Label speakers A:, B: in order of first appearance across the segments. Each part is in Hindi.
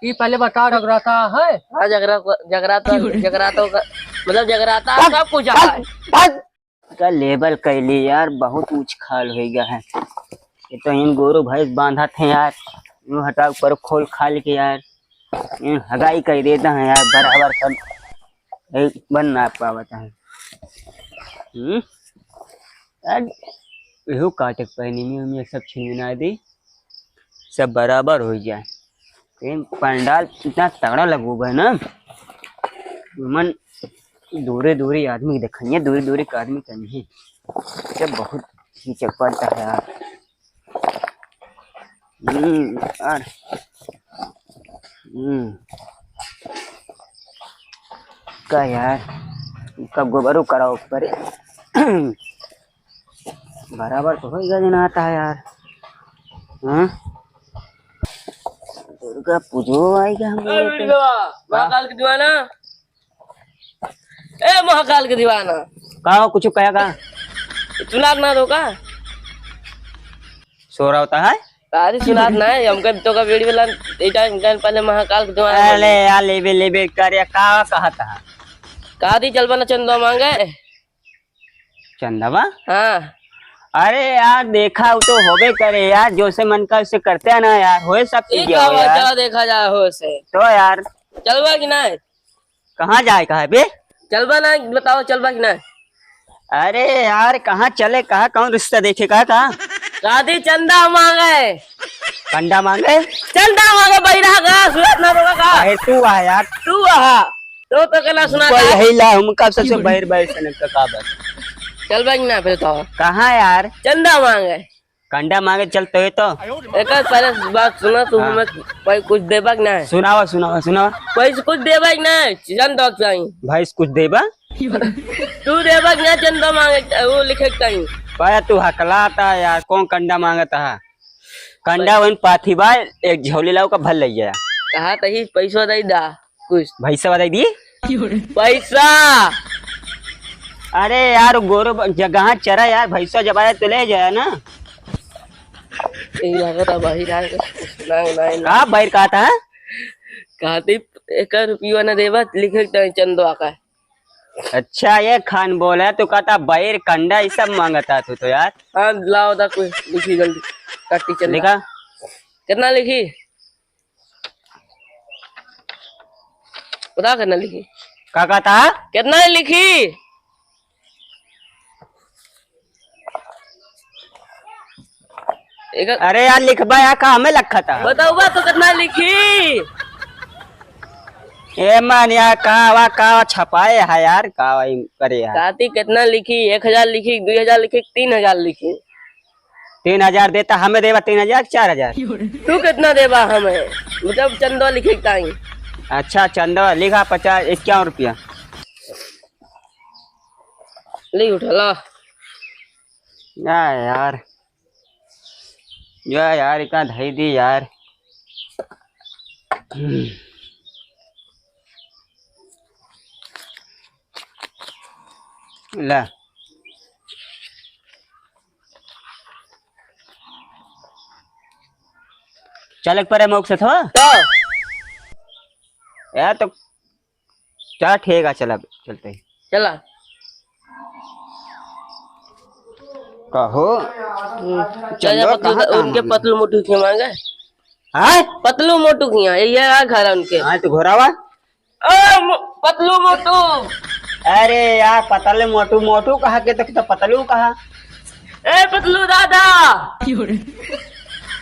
A: ये पहले बता जगराता है।
B: हाँ जगराता मतलब जगराता सब कुछ है।
C: का लेबल कैली यार, बहुत ऊंच खाल हो गया है। ये तो इन गोरू भैंस बांधा थे यार, यूं हटा पर खोल खाल के यार यूं हगाई कर देता है यार, बराबर सब बन ना पाता है। यार यू काटक पहनी में सब छिनमिना दी, सब बराबर हो जाए। पंडाल इतना तगड़ा लगू है ना, मन दूरे दूरे आदमी देखिए, दूरे दूरे का आदमी कहीं जब बहुत खींचक पड़ता है यार। यार का यार कब गोबरू करा ऊपर बराबर तो होगा देना आता है यार। दुर्गा पूजो आएगा हम
B: महाकाल के दीवाना, ए महाकाल के दीवाना
C: कहा कुछ कहेगा
B: चुनाव ना दो का
C: सो रहा होता है।
B: अरे सुनात ना है हमका तो का वीडियो वाला ए टाइम पहले महाकाल के दीवाना।
C: अरे यार लेबे करे का कहा था
B: कहा दी चल बना चंदा मांगे
C: चंदवा।
B: हाँ
C: अरे यार देखा तो होबे करे यार, जो से मन का उससे करते हैं ना यार, हो सब चीज
B: चलो देखा जाए हो से
C: तो यार
B: चलवा कि ना
C: कहाँ जाए कहा बे,
B: चलवा ना बताओ चलवा कि ना।
C: अरे यार कहाँ चले, कहा कौन रिश्ता देखे कहा
B: शादी चंदा मांगे,
C: कंडा मांगे
B: चंदा मांगे बैरा का सुनत ना रोका का
C: अरे तू आ यार,
B: तू आ तो कहना सुना
C: कोई यही ला हम कब सबसे बहिर बहिर से का काबर
B: चलवा कि ना फिर तो
C: कहाँ यार
B: चंदा मांगे
C: कंडा मांगे चलते हुए तो
B: एक पहले बात सुना तू हमें भाई कुछ देबा कि ना
C: सुनावा
B: पैसे कुछ देबा कि ना चंदा चाहिए
C: भाई कुछ देबा
B: तू देबा कि ना चंदा मांगे वो लिखे चाहिए
C: पाया तू हकलाता यार, कौन कंडा मांगता है कंडा वन पाथी बा एक झोली लाओ का भल लग गया
B: कहा तही पैसा दे दा कुछ
C: भैसा बता दी
B: पैसा।
C: अरे यार गोरो जगह चरा यार, भैसा जब आया तो ले जाया ना। कहा बाहर कहा था
B: कहती एक रुपया न देवा लिखे चंदवा का।
C: अच्छा ये खान बोला तो कहता बैर कंडा ये सब मांगता तू तो यार।
B: हाँ लाओ दा कोई लिखी जल्दी काटी चल
C: लिखा
B: कितना लिखी बता कितना लिखी
C: क्या कहता
B: कितना लिखी
C: अरे यार लिखबा यार कहा हमें लखा था
B: बताओ तो कितना लिखी
C: ए मान यार कहा छपाए है यार कहा करे यार।
B: काती कितना लिखी 1000 लिखी 2000 लिखी 3000 लिखी
C: 3000 देता हमें देवा 3000 4000
B: तू कितना देवा हमें मतलब चंदवा लिखे ताई।
C: अच्छा चंदवा लिखा 51 रुपया
B: ले उठला
C: यार यार इतना धई दी यार। ला चल पर मुख से था
B: तो
C: यार तो चल ठीक है चला चलते ही
B: चला
C: कहो
B: उनके पतलू मोटू की मांगे
C: हाँ
B: पतलू मोटू की ये घर है उनके।
C: हाँ तो घोरावा
B: पतलू मोटू।
C: अरे यार पतले मोटू मोटू कहा के तो पतलू कहा
B: ए पतलू दादा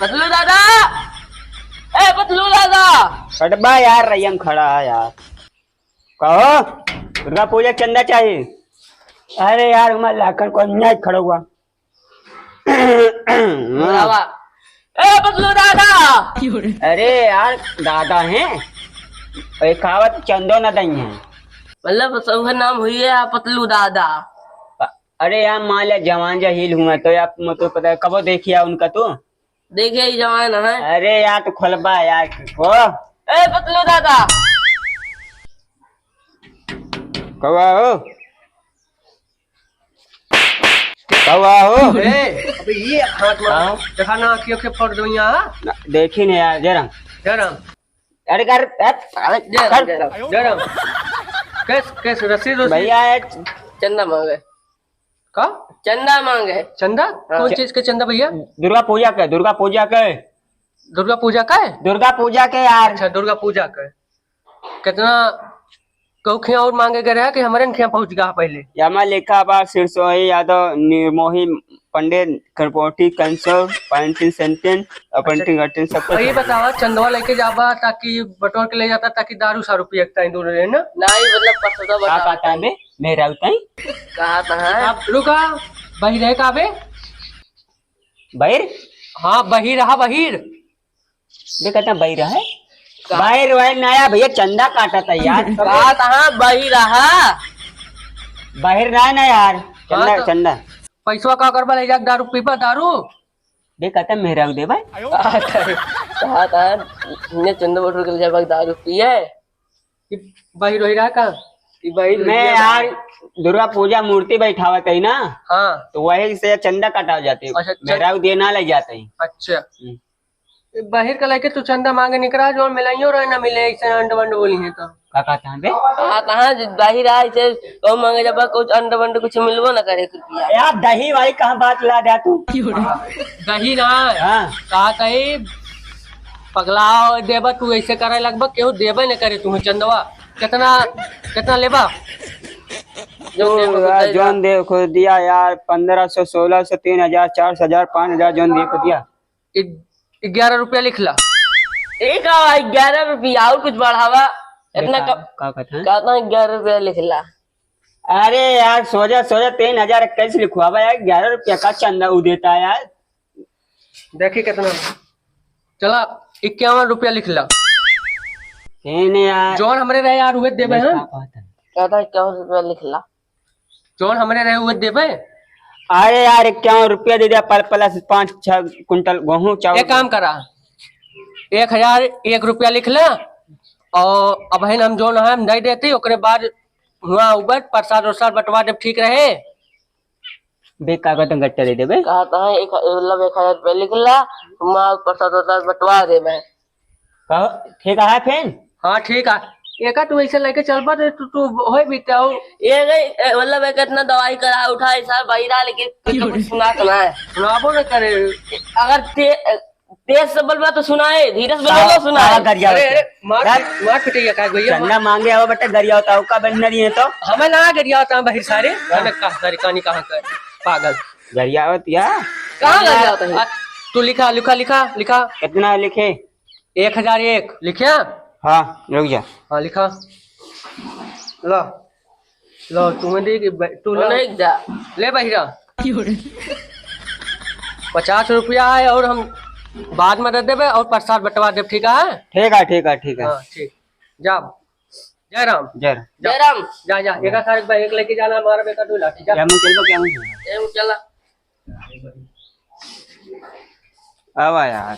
B: पतलू दादा ए पतलू दादा
C: कटबा यार रैयम खड़ा है यार। कहो दुर्गा पूजा चंदा चाहिए। अरे यार मैं लाकर को अन्याय खड़ा हुआ
B: ए पतलू दादा।
C: अरे यार दादा हैं कहावत चंदो न दई है
B: मतलब सबका नाम हुई है पतलू दादा।
C: अरे यार मान लिया जवान जहील हुआ तो यार मतलब पता है कब देखिया उनका तो
B: देखिए जवान है।
C: अरे यार तो खोलबा यार को
B: ए पतलू दादा
C: कौआ हो
A: अबे ये हाथ मारो दिखाना आँखें फोड़ दो यहाँ
C: देखी नहीं यार जरा
A: जरा
C: अरे कर
A: जयराम कैस कैस रसीद
C: भैया
B: चंदा मांगे
A: का
B: चंदा मांगे।
A: चंदा कौन चीज के चंदा भैया?
C: दुर्गा पूजा के
A: दुर्गा पूजा का है?
C: दुर्गा पूजा के यार।
A: अच्छा दुर्गा पूजा का है। कितना कौखिया और मांगे गए रहे कि हमारे खिया पहुंच गया पहले?
C: यामा लेखा बा सिरसोही यादव निर्मोही पंडित करपोटी कंसोर पैंतीन सेंटेन अपंटी घटिन सब
A: और ये बतावा चंदवा लेके जाबा ताकि बटोर के ले जाता ताकि दारू सारू पियता इन दोनों ने ना?
B: नहीं मतलब परसों
C: क्या कहता है बे मेरा उताई
B: कहा था
A: आप रुका बहिर है का बे?
C: बहिर
A: हाँ बहिर रहा बहिर
C: बे कहता बहिर है बाहर वायर नया भैया चंदा काटा था यार।
B: कहा था बही रहा
C: बाहर ना ना यार चंदा
A: तो-
C: चंदा
A: पैसवा का करबा ले जा दारू पीपा दारू
C: बे कहता मेरा दे भाई।
B: कहा था ने चंदा बटोर के जब दारू पिए
A: बहिर वही रहा का?
B: बही
C: मैं यार दुर्गा पूजा मूर्ति बैठावत है ना
A: हाँ
C: तो वही से चंदा कटा जाते
A: अच्छा,
C: मेरा देना ले जाते हैं।
A: अच्छा बाहर का लेके तू चंदा मांगे निकला जो मिलाइयो रहे ना मिले ऐसे अंड वंड बोली है तो
C: का कहता है बे
B: कहा था बाहर आए से तो मांगे जब कुछ अंडा वंड कुछ मिलबो ना करे रुपया।
C: यार दही वाली कहाँ बात ला दिया तू?
A: दही ना
C: हाँ
A: कहा कही पगला देबा तू ऐसे करे लगभग केहू देबे न करे तुम्हें चंदवा कितना कितना लेबा?
C: जोन दे को दिया यार 1500 1600 3000 4000 5000 जोन दे को दिया
A: 11 रुपया लिख ला।
B: एक 11 रुपया और कुछ बढ़ावा इतना
C: का कहता है?
B: कहता 11 रुपया लिख ला।
C: अरे यार सोजा 3000 कैसे लिखवावा यार 11 रुपया का चंदा उ देता है यार।
A: देखी कितना चला 51 रुपया लिख ला।
C: यार
A: जौन हमरे रहे यार हुए देबे हैं
B: कहता 51 रुपया लिख ला।
A: जौन हमरे रहे हुए देबे।
C: अरे यार 51 रुपया दे दिया प्लस 5-6 कुंटल गेहूं चावल।
A: एक काम करा 1001 रुपया लिख ला और अब है हम जो है हम नहीं देते ओकरे बाद हुआ उबर प्रसाद उरसाद बंटवा दे ठीक रहे।
C: बेकार का तो गट्टा दे देबे।
B: कहता है मतलब 1000 रुपया लिख ला माल प्रसाद बंटवा दे मैं।
C: ठीक है फिर
A: हाँ ठीक है एक तू ऐसे लेके चल पा तू होए बीते हो
B: ये गई मतलब एक इतना दवाई करा उठा ऐसा बहिरा लेकिन कुछ सुना तो है
A: सुनाबो न करे।
B: अगर तेज से बोलबा तो सुनाए धीरे से बोलबा तो सुनाए।
C: गरिया
A: अरे अरे मार मार पिटेगा का भैया
C: चंदा मांगे हो बेटा गरिया होता है का बनना नहीं है तो
A: हमें ना गरिया होता बाहर सारे हमें कहा सारी कहानी कहाँ का पागल
C: गरिया होती है।
B: कहाँ लग जाता है?
A: तू लिखा लिखा लिखा लिखा
C: कितना लिखे?
A: 1001 लिखिया।
C: हाँ रुक जा।
A: हाँ लिखा लो लो तुम्हें दे तू
B: नहीं जा
A: ले बहिरा 50 रुपया है और हम बाद में दे देवे और प्रसाद बंटवा देव ठीक है?
C: ठीक है ठीक है ठीक है।
A: हाँ ठीक जा जय राम
C: जर
B: जय राम
A: जा जा एक सारे भाई एक लेके जाना हमारा बेटा दो लाठी जा
C: क्या मुझे चलो क्या मुझे
B: एम चला
C: आवा यार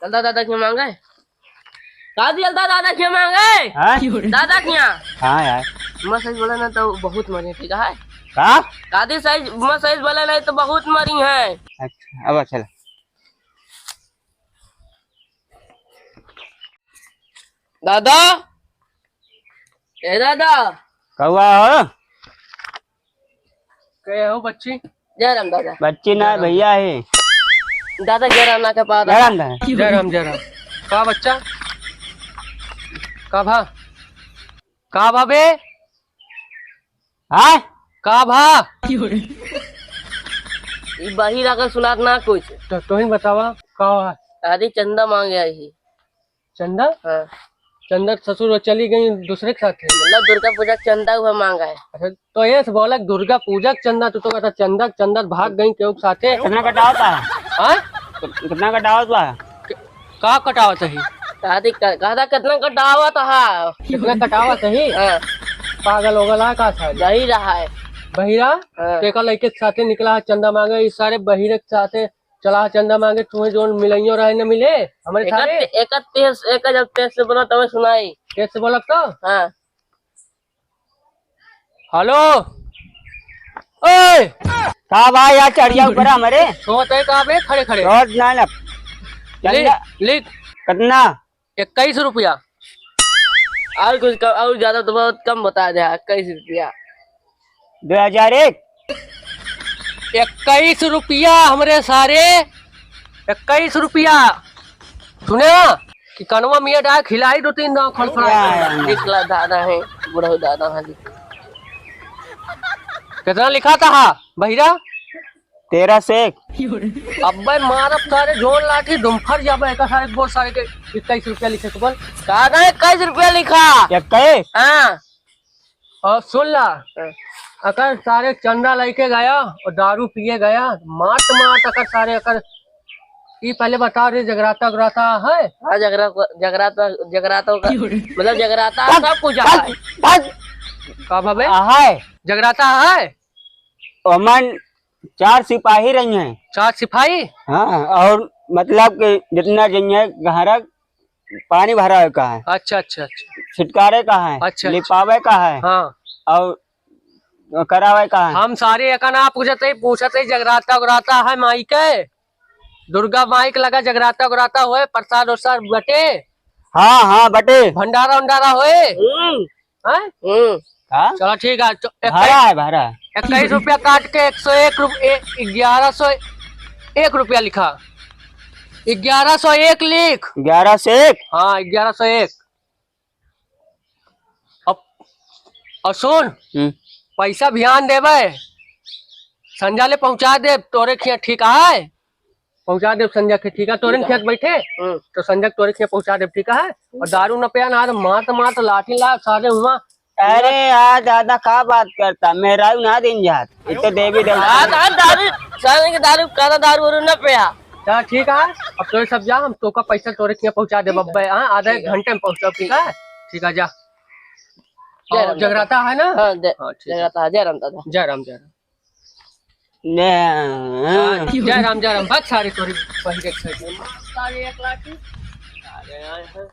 B: चलता दादा क्यों मांगे दादी चलता दादा क्यों मांगे
C: हाँ
B: दादा क्या
C: हाँ यार
B: मैं सही बोला ना तो बहुत मरी ठीक है
C: का
B: दादी सही मैं सही बोला नहीं तो बहुत मरी है।
C: अच्छा अब चल
B: दादा ए दादा
C: कौआ हो
A: कहे हो बच्ची
B: जय राम दादा
C: बच्ची ना भैया है
B: दादा जय राम ना के पास
C: जयराम दा
A: जय राम का बच्चा का भा बे
C: हाँ
A: का भा
B: बाहर आकर सुना ना कुछ
A: तो ही बतावा का
B: दादी चंदा मांगे आई ही
A: चंदा
B: हाँ
A: चंदा ससुर चली गई दूसरे के साथ
B: मतलब दुर्गा पूजा का चंदा हुआ मांगा है।
A: अच्छा तो ये से बोला दुर्गा पूजा का चंदा तू तो कहता चंदा चंदा भाग गई क्यों साथे
C: कितना कटाव था?
A: हाँ
C: कितना कटाव था?
A: का कटावत है
B: दादी कहता कितना कटावा था
A: कितना कटावत है
B: हाँ
A: पागल होगला का था
B: यही रहा है
A: बहिरा
B: हाँ।
A: टेका लड़के के साथे निकला चंदा मांगे इस सारे बहिरे के साथे चला चंदा मांगे तुम्हें जो मिलाइयो रहे न मिले हमारे सारे
B: एक जब तेज से बोला तब सुनाई
A: कैसे बोला तो
B: हाँ
A: हेलो ओए
C: का भाई यार चढ़िया ऊपर हमारे
A: सोते का बे खड़े खड़े
C: रोड ना लग चंदा
A: लिख
C: कितना?
A: 21 रुपया।
B: और कुछ कम, और ज्यादा तो बहुत कम बता दे, 21 रुपया।
C: 2001।
A: 21 रुपया हमरे सारे, 21 रुपया। सुने ना कि कनवा मियाँ डाय खिलाई 2-3 दाव खड़खड़ा।
B: लिखला दादा है, बुढ़ऊ दादा है।
A: कितना लिखा था बहिरा?
C: 13 से 1।
A: अब्बे मारब सारे झोल लाठी दुमफर जाबे का सारे बहुत सारे के 21 रुपया लिखे तो बोल।
B: कहा था 21 रुपया लिखा?
C: 21।
B: हाँ
A: और सुन ला, अकर सारे चंदा लेके गया और दारू पिए गया, मात मात अकर सारे अकर। ये पहले बता रहे जगराता उगराता है?
B: हाँ, जगराता का मतलब जगराता सब कुछ है।
A: का भावे
C: है
A: जगराता है?
C: ओमन 4 सिपाही रही हैं।
A: 4 सिपाही?
C: हाँ, और मतलब कि जितना जंगे गहरा पानी भरा है का है,
A: अच्छा अच्छा अच्छा
C: छिटकारे का है,
A: अच्छा।
C: लिपावे का है,
A: हाँ,
C: और करावे का है।
A: हम सारे एक ना पूछते जगराता उगराता है माई के? दुर्गा माई के लगा जगराता उगराता हुए, प्रसाद उरसाद बटे,
C: हाँ हाँ बटे,
A: भंडारा उंडारा हुए हैं?
C: हाँ
A: चलो ठीक है।
C: भरा है, भरा है।
A: 21 रुपया काट के 101 रुपये 1101 रुपया लिखा। 1101 लिख।
C: 11 से 1।
A: हाँ 1101। अब और सुन, पैसा ध्यान देवे, संजा ले पहुंचा दे तोरे खिया, ठीक है? पहुंचा दे संजा के, ठीक है? तोरे खेत बैठे तो संजा तोरे खिया पहुंचा दे, ठीक है? और दारू न पिया ना, मात मात लाठी ला सारे हुआ।
C: अरे यार दादा का बात करता, मेरा ना दिन जात इतने देवी देवता।
B: दारू साले के दारू वारू न पिया।
A: चल ठीक है, अब तो सब जा, हम तो का पैसा तोरे खिया पहुंचा दे बब्बे। हाँ, आधा 1 घंटे में पहुंचा, ठीक है? ठीक है, जा। और जगराता है ना?
B: हाँ,
A: ठीक है।
B: जगराता है। जय राम दादा।
A: जय राम जय राम।
C: ने
A: जय राम जय राम। बस सारे तोरी सारे 1 लाठी सारे आए हैं।